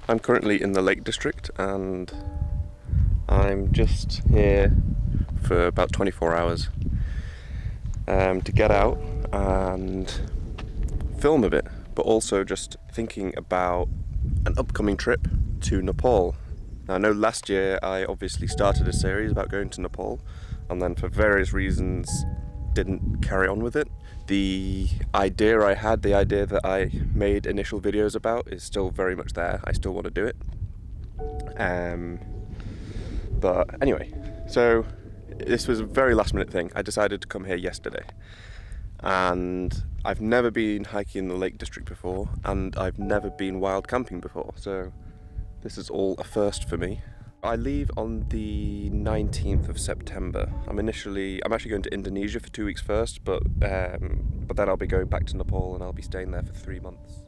I'm currently in the Lake District and I'm just here for about 24 hours to get out and film a bit, but also just thinking about an upcoming trip to Nepal. Now, I know last year I obviously started a series about going to Nepal and then for various reasons didn't carry on with it. The idea that I made initial videos about is still very much there. I still want to do it. But anyway, so this was a very last minute thing. I decided to come here yesterday. And I've never been hiking in the Lake District before, and I've never been wild camping before, so this is all a first for me. I leave on the 19th of September. I'm actually going to Indonesia for 2 weeks first, but then I'll be going back to Nepal and I'll be staying there for 3 months.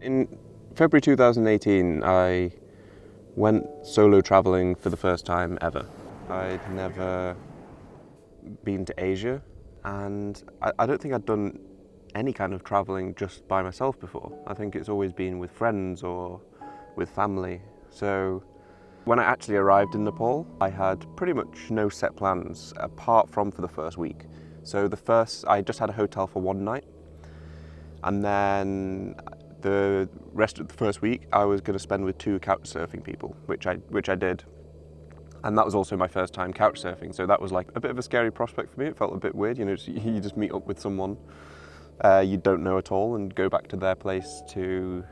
In February 2018, I went solo traveling for the first time ever. I'd never been to Asia, and I don't think I'd done any kind of traveling just by myself before. I think it's always been with friends or with family. So when I actually arrived in Nepal, I had pretty much no set plans apart from for the first week. So I just had a hotel for one night, and then the rest of the first week I was going to spend with 2 couch surfing people, which I did. And that was also my first time couch surfing, so that was like a bit of a scary prospect for me. It felt a bit weird, you just meet up with someone you don't know at all and go back to their place to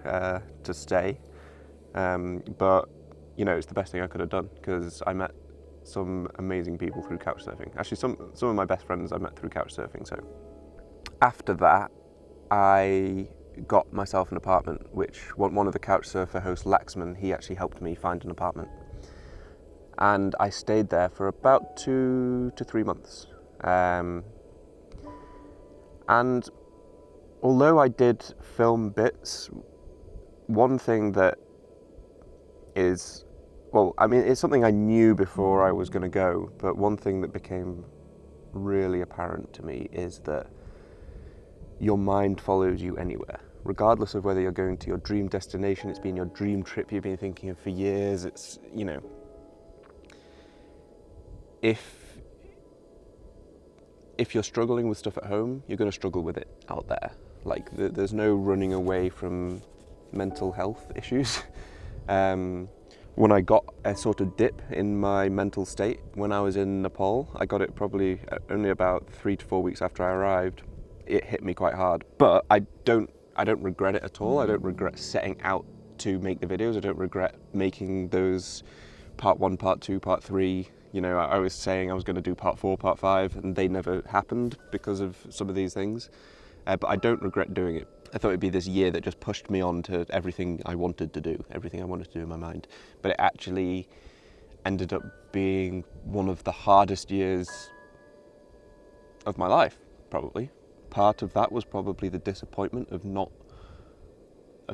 stay. But it's the best thing I could have done because I met some amazing people through couch surfing. Actually, some of my best friends I met through couch surfing. So after that, I got myself an apartment, which one of the couch surfer hosts, Laxman, he actually helped me find an apartment. And I stayed there for about 2 to 3 months. And although I did film bits, one thing that is, it's something I knew before I was going to go, but one thing that became really apparent to me is that your mind follows you anywhere. Regardless of whether you're going to your dream destination, it's been your dream trip you've been thinking of for years, if you're struggling with stuff at home, you're going to struggle with it out there. Like, there's no running away from mental health issues. When I got a sort of dip in my mental state when I was in Nepal, I got it probably only about 3 to 4 weeks after I arrived. It hit me quite hard, but I don't regret it at all. I don't regret setting out to make the videos. I don't regret making those part 1, part 2, part 3. I was saying I was going to do part 4, part 5, and they never happened because of some of these things. But I don't regret doing it. I thought it'd be this year that just pushed me on to everything I wanted to do, everything I wanted to do in my mind. But it actually ended up being one of the hardest years of my life, probably. Part of that was probably the disappointment of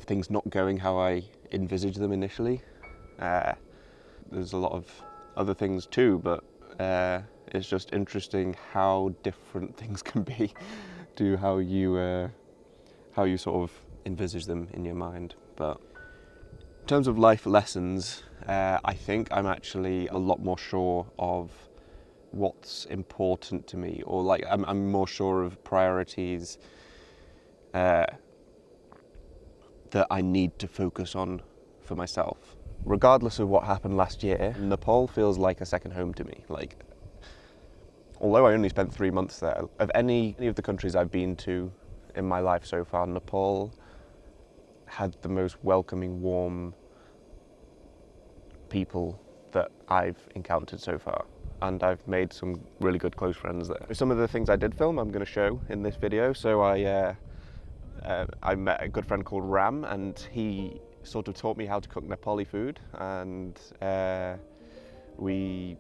things not going how I envisaged them initially. There's a lot of other things too, but it's just interesting how different things can be to how you sort of envisage them in your mind. But in terms of life lessons, I think I'm actually a lot more sure of what's important to me, or like I'm more sure of priorities that I need to focus on for myself. Regardless of what happened last year, Nepal feels like a second home to me. Like, although I only spent 3 months there, of any of the countries I've been to in my life so far, Nepal had the most welcoming, warm people that I've encountered so far. And I've made some really good close friends there. Some of the things I did film I'm going to show in this video. So I met a good friend called Ram, and he sort of taught me how to cook Nepali food, and we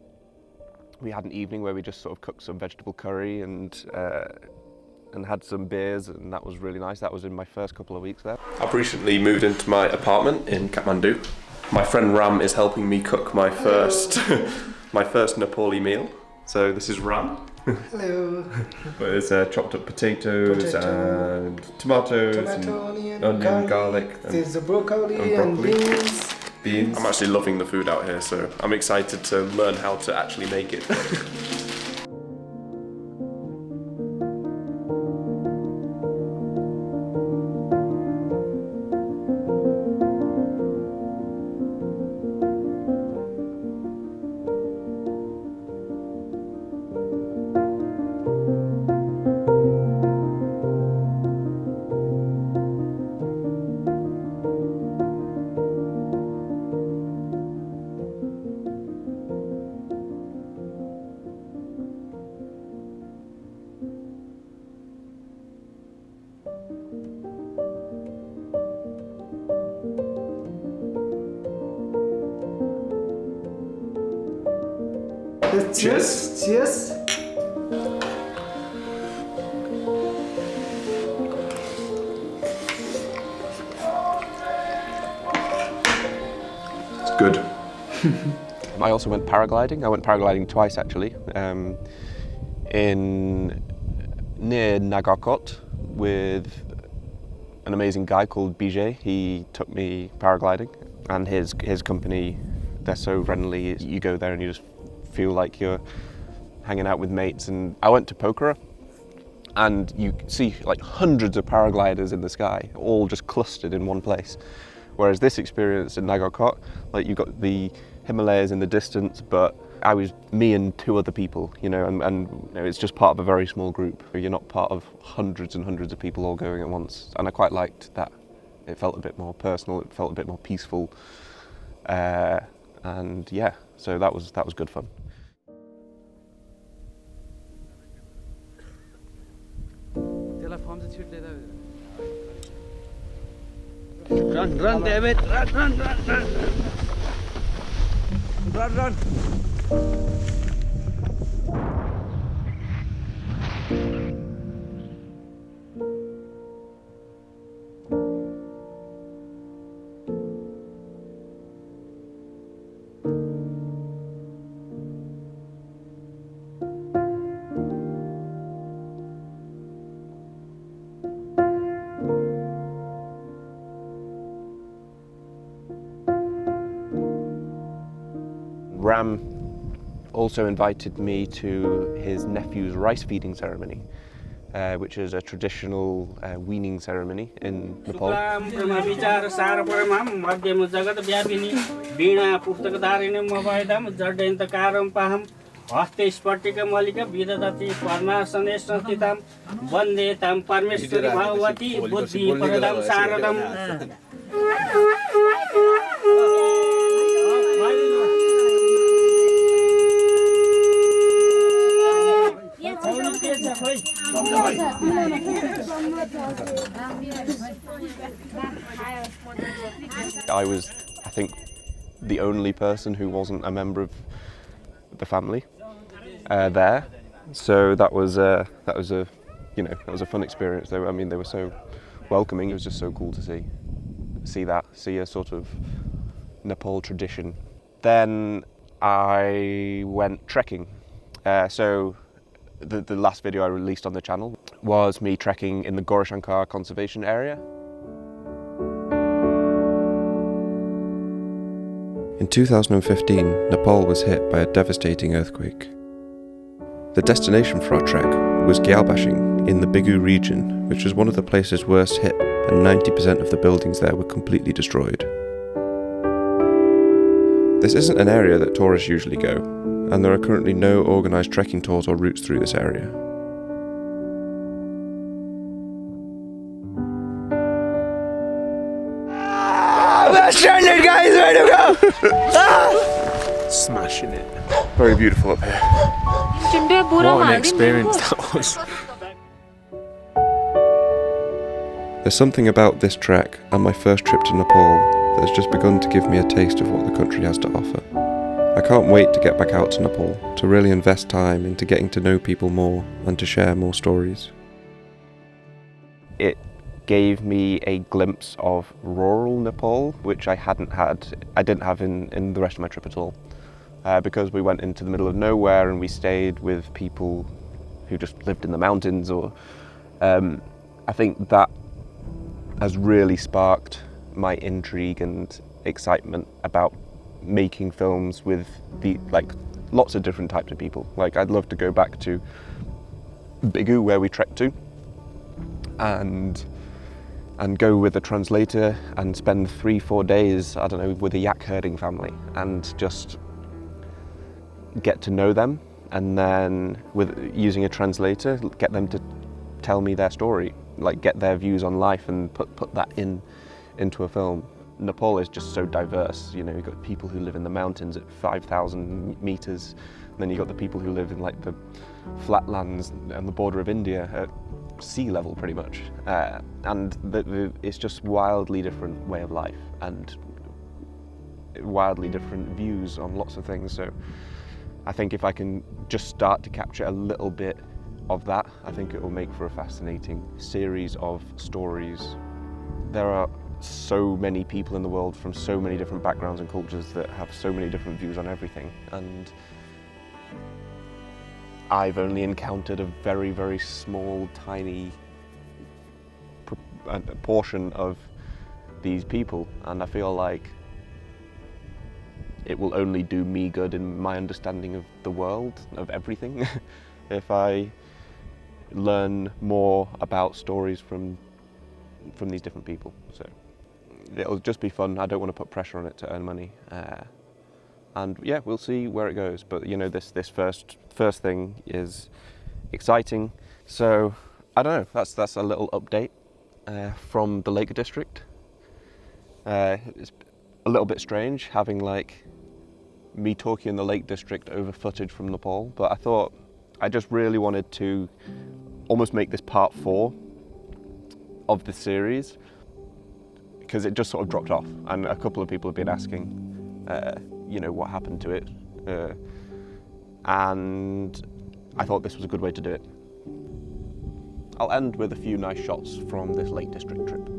had an evening where we just sort of cooked some vegetable curry and had some beers, and that was really nice. That was in my first couple of weeks there. I've recently moved into my apartment in Kathmandu, My friend Ram is helping me cook my first my first Nepali meal. So this is Ram. Hello. But there's chopped up potatoes and tomatoes and onion, garlic. And there's the broccoli and beans. I'm actually loving the food out here, so I'm excited to learn how to actually make it. Cheers. Cheers. It's good. I also went paragliding. I went paragliding twice actually. Near Nagarkot with an amazing guy called Bijay. He took me paragliding, and his company, they're so friendly. You go there and you just feel like you're hanging out with mates. And I went to Pokhara, and you see like hundreds of paragliders in the sky, all just clustered in one place. Whereas this experience in Nagarkot, like you've got the Himalayas in the distance, but I was me and two other people, and you know, it's just part of a very small group. You're not part of hundreds and hundreds of people all going at once, and I quite liked that. It felt a bit more personal. It felt a bit more peaceful, and yeah, so that was good fun. Run, David! Run! Ram also invited me to his nephew's rice feeding ceremony, which is a traditional weaning ceremony in Nepal. I was, I think, the only person who wasn't a member of the family there, so that was a fun experience. I mean, they were so welcoming. It was just so cool to see a sort of Nepal tradition. Then I went trekking. So the last video I released on the channel was me trekking in the Gaurashankar conservation area. In 2015, Nepal was hit by a devastating earthquake. The destination for our trek was Gyalbashing in the Bigu region, which was one of the places worst hit, and 90% of the buildings there were completely destroyed. This isn't an area that tourists usually go, and there are currently no organised trekking tours or routes through this area. We're stranded, guys! Way to go! Smashing it. Very beautiful up here. What an experience that was. There's something about this trek and my first trip to Nepal that has just begun to give me a taste of what the country has to offer. I can't wait to get back out to Nepal, to really invest time into getting to know people more and to share more stories. It gave me a glimpse of rural Nepal, which I didn't have in the rest of my trip at all. Because we went into the middle of nowhere and we stayed with people who just lived in the mountains, or I think that has really sparked my intrigue and excitement about making films with lots of different types of people. Like, I'd love to go back to Bigu, where we trekked to, and go with a translator and spend 3-4 days, I don't know, with a yak herding family and just get to know them, and then with using a translator, get them to tell me their story, like get their views on life and put that into a film. Nepal is just so diverse. You know, you've got people who live in the mountains at 5,000 meters, and then you've got the people who live in like the flatlands on the border of India at sea level pretty much. And it's just wildly different way of life and wildly different views on lots of things. So I think if I can just start to capture a little bit of that, I think it will make for a fascinating series of stories. There are so many people in the world from so many different backgrounds and cultures that have so many different views on everything, and I've only encountered a very, very small, tiny portion of these people, and I feel like it will only do me good in my understanding of the world, of everything, if I learn more about stories from these different people. So it'll just be fun. I don't want to put pressure on it to earn money, and yeah, we'll see where it goes. But you know, this first thing is exciting. So I don't know. That's a little update from the Lake District. It's a little bit strange having like me talking in the Lake District over footage from Nepal, but I thought I just really wanted to almost make this part 4 of the series, because it just sort of dropped off, and a couple of people have been asking, you know, what happened to it, and I thought this was a good way to do it. I'll end with a few nice shots from this Lake District trip.